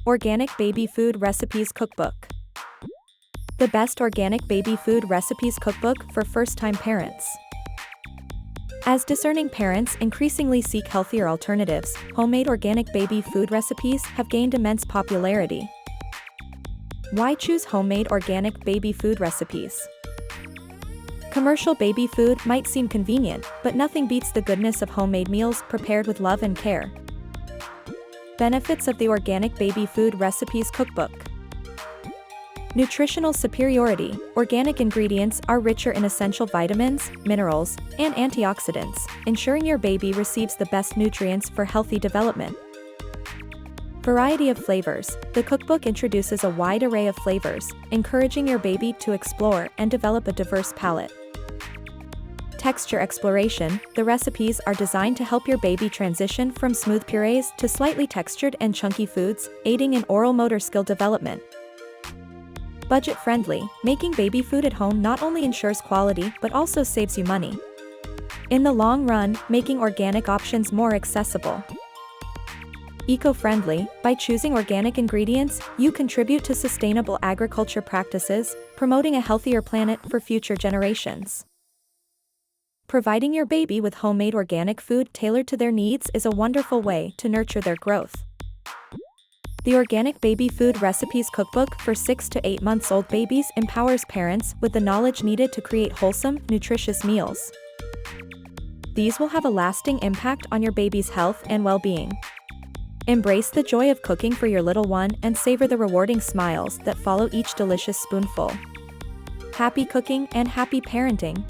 Organic Baby Food Recipes Cookbook. The best organic baby food recipes cookbook for first-time parents. As discerning parents increasingly seek healthier alternatives, homemade organic baby food recipes have gained immense popularity. Why choose homemade organic baby food recipes? Commercial baby food might seem convenient, but nothing beats the goodness of homemade meals prepared with love and care. Benefits of the Organic Baby Food Recipes Cookbook. Nutritional superiority. Organic ingredients are richer in essential vitamins, minerals, and antioxidants, ensuring your baby receives the best nutrients for healthy development. Variety of flavors. The cookbook introduces a wide array of flavors, encouraging your baby to explore and develop a diverse palate. Texture exploration. The recipes are designed to help your baby transition from smooth purees to slightly textured and chunky foods, aiding in oral motor skill development. Budget-friendly. Making baby food at home not only ensures quality but also saves you money. In the long run, making organic options more accessible. Eco-friendly. By choosing organic ingredients, you contribute to sustainable agriculture practices, promoting a healthier planet for future generations. Providing your baby with homemade organic food tailored to their needs is a wonderful way to nurture their growth. The Organic Baby Food Recipes Cookbook for 6 to 8 months old babies empowers parents with the knowledge needed to create wholesome, nutritious meals. These will have a lasting impact on your baby's health and well-being. Embrace the joy of cooking for your little one and savor the rewarding smiles that follow each delicious spoonful. Happy cooking and happy parenting!